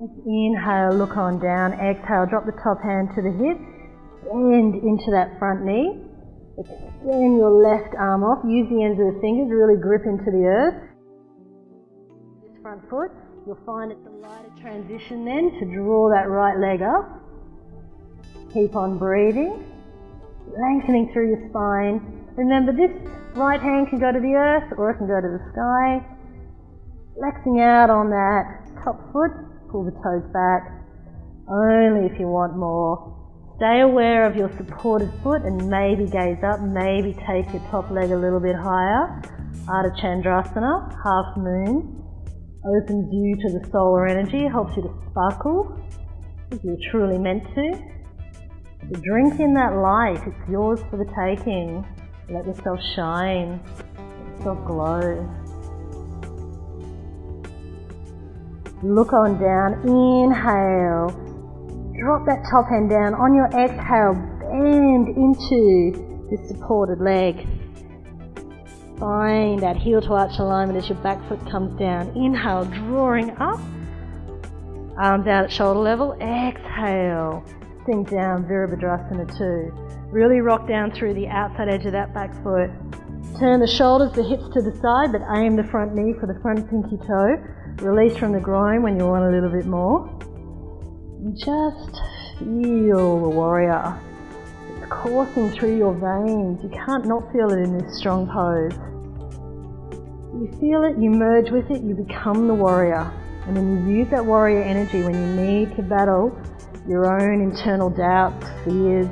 Let's inhale, look on down. Exhale, drop the top hand to the hip. Bend into that front knee. Extend your left arm off. Use the ends of the fingers, really grip into the earth. This front foot, you'll find it's a lighter transition then to draw that right leg up. Keep on breathing, lengthening through your spine. Remember, this right hand can go to the earth or it can go to the sky. Flexing out on that top foot, pull the toes back, only if you want more. Stay aware of your supported foot and maybe gaze up, maybe take your top leg a little bit higher. Ardha Chandrasana, half moon, opens you to the solar energy, helps you to sparkle if you're truly meant to. So drink in that light, it's yours for the taking. Let yourself shine, let yourself glow. Look on down, inhale. Drop that top hand down. On your exhale, bend into the supported leg. Find that heel to arch alignment as your back foot comes down. Inhale, drawing up. Arms out at shoulder level. Exhale, sink down, Virabhadrasana 2. Really rock down through the outside edge of that back foot. Turn the shoulders, the hips to the side, but aim the front knee for the front pinky toe. Release from the groin when you want a little bit more. And just feel the warrior. It's coursing through your veins. You can't not feel it in this strong pose. You feel it, you merge with it, you become the warrior. And then you use that warrior energy when you need to battle your own internal doubts, fears.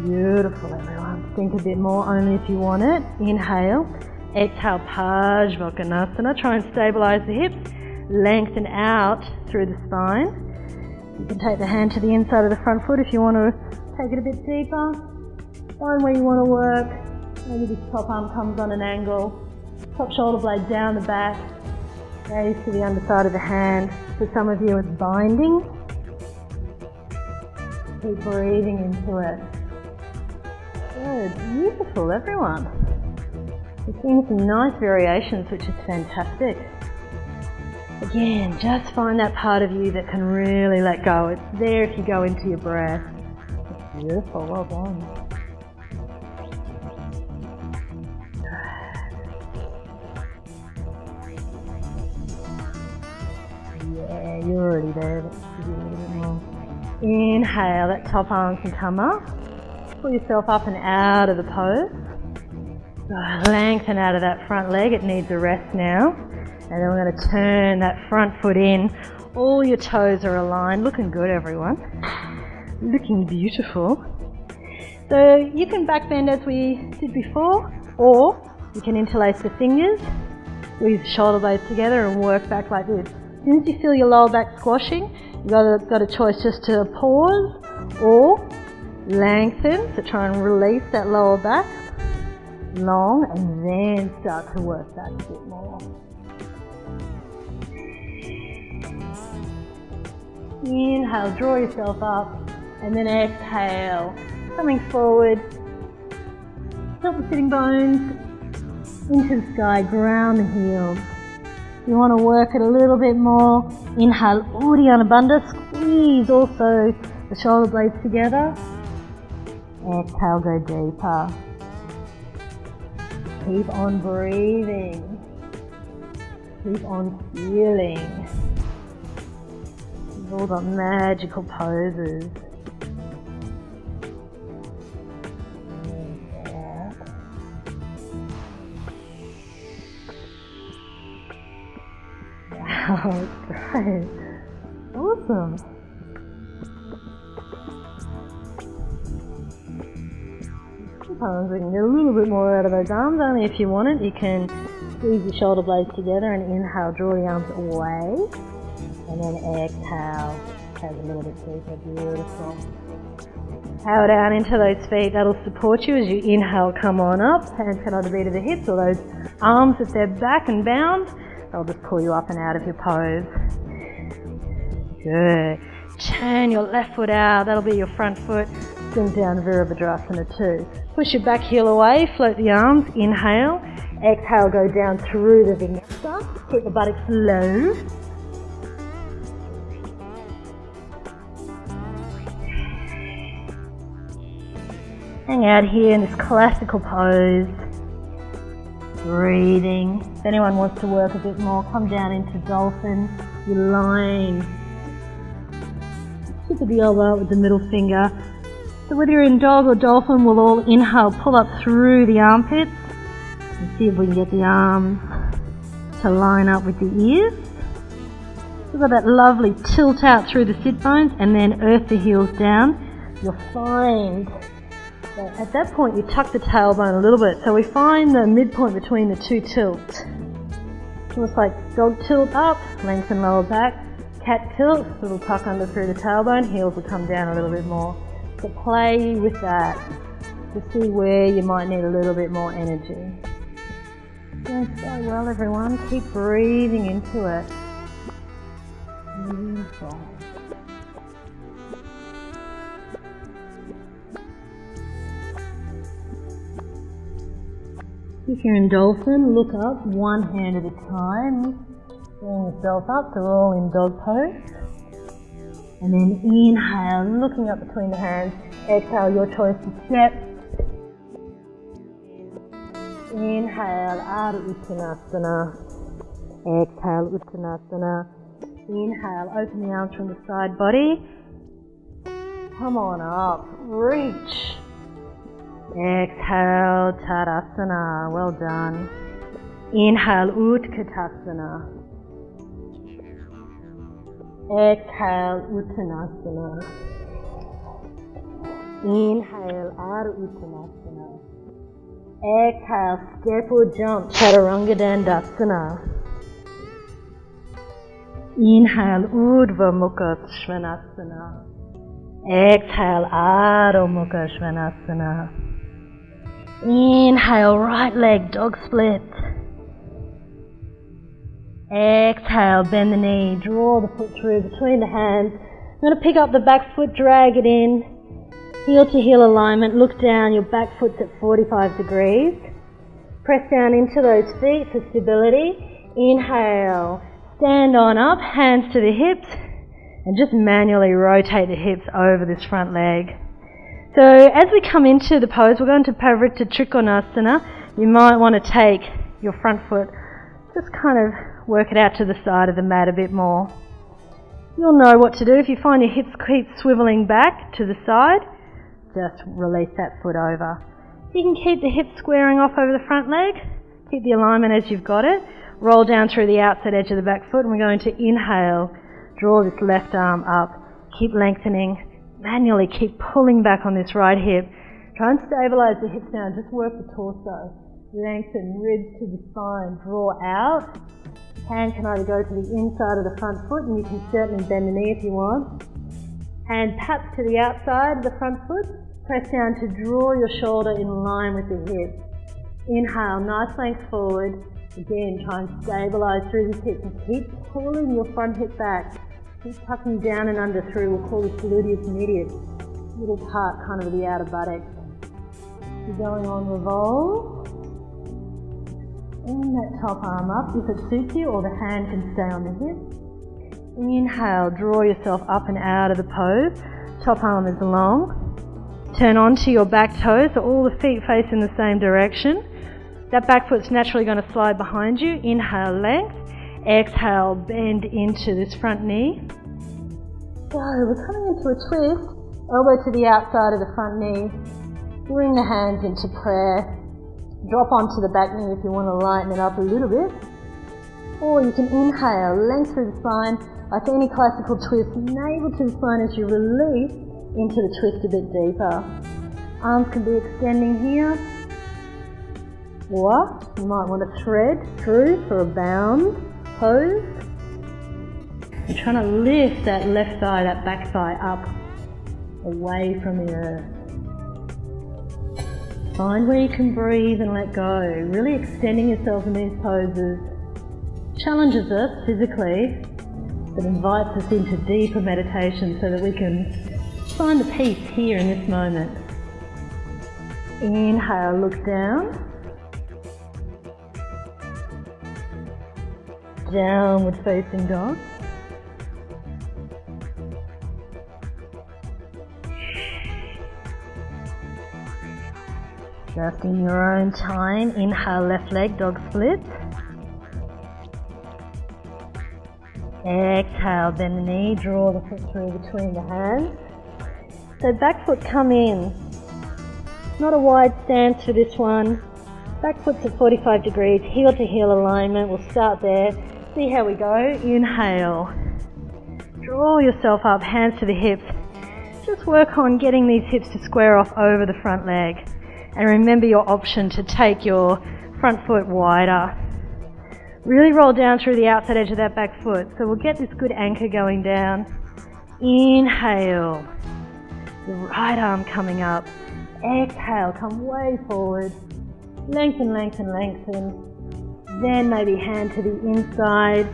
Beautiful, everyone. Think a bit more, only if you want it. Inhale. Exhale, Pajvakonasana. Try and stabilize the hips. Lengthen out through the spine. You can take the hand to the inside of the front foot if you want to take it a bit deeper. Find where you want to work. Maybe this top arm comes on an angle. Top shoulder blade down the back. Gaze to the underside of the hand. For some of you it's binding. Keep breathing into it. Good, beautiful everyone. We're seeing some nice variations, which is fantastic. Again, just find that part of you that can really let go. It's there if you go into your breath. It's beautiful, well done. Yeah, you're already there. Let's give you a little bit more. Inhale, that top arm can come up. Pull yourself up and out of the pose. Lengthen out of that front leg, it needs a rest now. And then we're going to turn that front foot in. All your toes are aligned. Looking good, everyone. Looking beautiful. So you can back bend as we did before, or you can interlace the fingers, squeeze the shoulder blades together and work back like this. As soon as you feel your lower back squashing, you've got a choice just to pause or lengthen. So try and release that lower back long and then start to work back a bit more. Inhale, draw yourself up, and then exhale, coming forward. Tilt the sitting bones into the sky, ground the heels. You want to work it a little bit more. Inhale, Uddiyana Bandha, squeeze also the shoulder blades together. Exhale, go deeper. Keep on breathing. Keep on feeling. All the magical poses. Wow, great. Awesome. Sometimes we can get a little bit more out of those arms, only if you want it. You can squeeze the shoulder blades together and inhale, draw the arms away. And then exhale, take a little bit deeper, beautiful. Power down into those feet, that'll support you as you inhale, come on up. Hands can either be to the hips or those arms, if they're back and bound, they'll just pull you up and out of your pose. Good. Turn your left foot out, that'll be your front foot. Sink down Virabhadrasana 2. Push your back heel away, float the arms, inhale. Exhale, go down through the vinyasa. Keep the buttocks low. Hang out here in this classical pose. Breathing. If anyone wants to work a bit more, come down into dolphin. You're lying. Tip of the elbow out with the middle finger. So whether you're in dog or dolphin, we'll all inhale, pull up through the armpits. And see if we can get the arms to line up with the ears. We've got that lovely tilt out through the sit bones and then earth the heels down. You'll find that at that point you tuck the tailbone a little bit. So we find the midpoint between the two tilts. Almost like dog tilt up, lengthen lower back. Cat tilt, little tuck under through the tailbone, heels will come down a little bit more. So play with that to see where you might need a little bit more energy. Doing so well, everyone. Keep breathing into it. Beautiful. If you're in dolphin, look up one hand at a time. Bring yourself up, so we're all in dog pose. And then inhale, looking up between the hands. Exhale, your choice to step. Inhale, Ardha Uttanasana. Exhale, Uttanasana. Inhale, open the arms from the side body. Come on up, reach. Exhale, Tadasana. Well done. Inhale, Utkatasana. Exhale, Uttanasana. Inhale, Ardha Uttanasana. Exhale, step or jump, Chaturanga Dandasana. Inhale, Urdhva Mukha Svanasana. Exhale, Adho Mukha Svanasana. Inhale, right leg, dog split. Exhale, bend the knee, draw the foot through between the hands. I'm going to pick up the back foot, drag it in. Heel to heel alignment, look down, your back foot's at 45 degrees. Press down into those feet for stability. Inhale, stand on up, hands to the hips, and just manually rotate the hips over this front leg. So as we come into the pose, we're going to Parivrtta Trikonasana. You might want to take your front foot, just kind of work it out to the side of the mat a bit more. You'll know what to do. If you find your hips keep swiveling back to the side, just release that foot over. You can keep the hips squaring off over the front leg. Keep the alignment as you've got it. Roll down through the outside edge of the back foot, and we're going to inhale. Draw this left arm up. Keep lengthening. Manually keep pulling back on this right hip. Try and stabilize the hips now. Just work the torso. Lengthen, ribs to the spine. Draw out. Hand can either go to the inside of the front foot, and you can certainly bend the knee if you want. Hand taps to the outside of the front foot. Press down to draw your shoulder in line with the hip. Inhale, nice length forward. Again, try and stabilise through the hips and keep pulling your front hip back. Keep tucking down and under through. We'll call this gluteus medius, little part kind of the outer buttocks. You're going on revolve. And that top arm up if it suits you, or the hand can stay on the hip. Inhale, draw yourself up and out of the pose. Top arm is long. Turn onto your back toes, so all the feet face in the same direction. That back foot's naturally going to slide behind you. Inhale, length. Exhale, bend into this front knee. So we're coming into a twist. Elbow to the outside of the front knee. Bring the hands into prayer. Drop onto the back knee if you want to lighten it up a little bit. Or you can inhale, length through the spine. Like any classical twist, navel to the spine as you release into the twist a bit deeper. Arms can be extending here. Or you might want to thread through for a bound pose. You're trying to lift that left thigh, that back thigh up away from the earth. Find where you can breathe and let go. Really extending yourself in these poses challenges us physically, but invites us into deeper meditation so that we can find the peace here in this moment. Inhale, look down. Downward facing dog. Just in your own time, inhale, left leg, dog split. Exhale, bend the knee, draw the foot through between the hands. So back foot come in. Not a wide stance for this one. Back foot's at 45 degrees, heel to heel alignment. We'll start there. See how we go. Inhale. Draw yourself up, hands to the hips. Just work on getting these hips to square off over the front leg. And remember your option to take your front foot wider. Really roll down through the outside edge of that back foot. So we'll get this good anchor going down. Inhale. The right arm coming up. Exhale, come way forward. Lengthen, lengthen, lengthen. Then maybe hand to the inside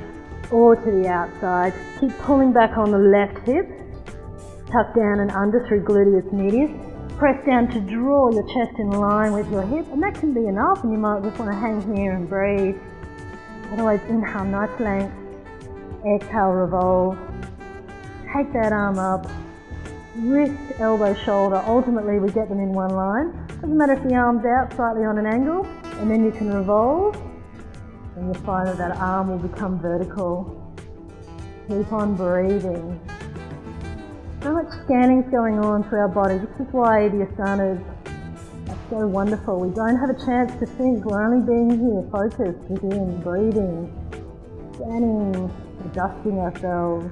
or to the outside. Keep pulling back on the left hip. Tuck down and under through gluteus medius. Press down to draw your chest in line with your hip, and that can be enough, and you might just want to hang here and breathe. Otherwise, inhale, nice length. Exhale, revolve. Take that arm up. Wrist, elbow, shoulder. Ultimately, we get them in one line. Doesn't matter if the arm's out slightly on an angle, and then you can revolve, and you'll find that that arm will become vertical. Keep on breathing. So much scanning's going on through our body. This is why the asanas are so wonderful. We don't have a chance to think. We're only being here, focused within, breathing, scanning, adjusting ourselves.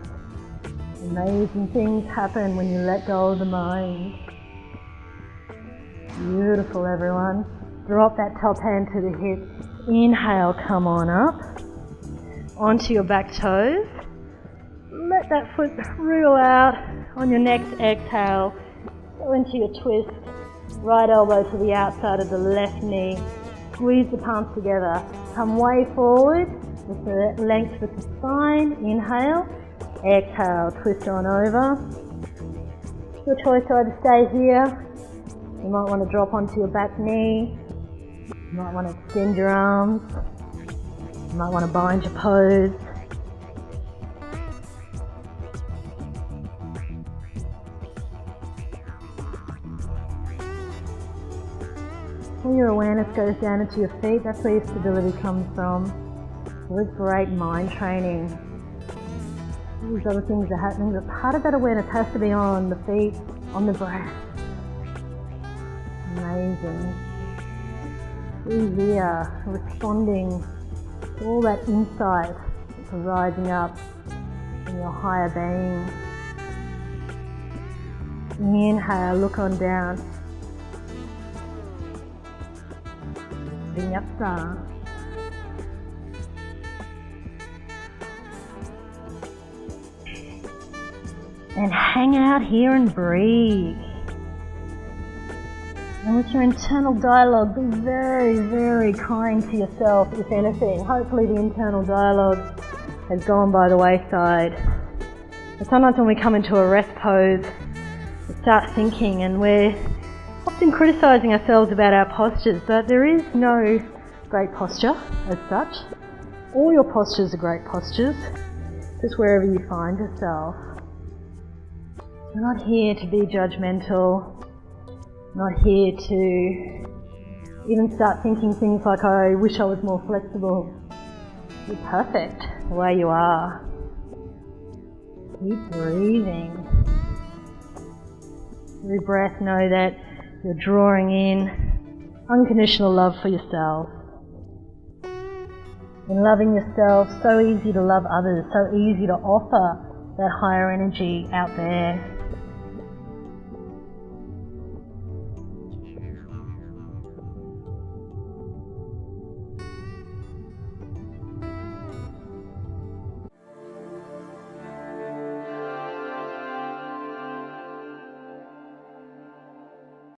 Amazing things happen when you let go of the mind. Beautiful, everyone. Drop that top hand to the hip. Inhale, come on up. Onto your back toes. Let that foot wriggle out. On your next exhale, go into your twist. Right elbow to the outside of the left knee. Squeeze the palms together. Come way forward with the length of the spine. Inhale. Exhale, twist on over. Your choice to either stay here. You might want to drop onto your back knee. You might want to extend your arms. You might want to bind your pose. When your awareness goes down into your feet, that's where your stability comes from. It's great mind training. All these other things are happening, but part of that awareness has to be on the feet, on the breath. Amazing. Be here, responding to all that insight that's rising up in your higher being. Inhale, look on down. Vinyasa. And hang out here and breathe. And with your internal dialogue, be very, very kind to yourself, if anything. Hopefully the internal dialogue has gone by the wayside. But sometimes when we come into a rest pose, we start thinking, and we're often criticising ourselves about our postures, but there is no great posture as such. All your postures are great postures, just wherever you find yourself. We're not here to be judgmental, not here to even start thinking things like, I wish I was more flexible. You're perfect the way you are. Keep breathing. Every breath, know that you're drawing in unconditional love for yourself. In loving yourself, so easy to love others, so easy to offer that higher energy out there.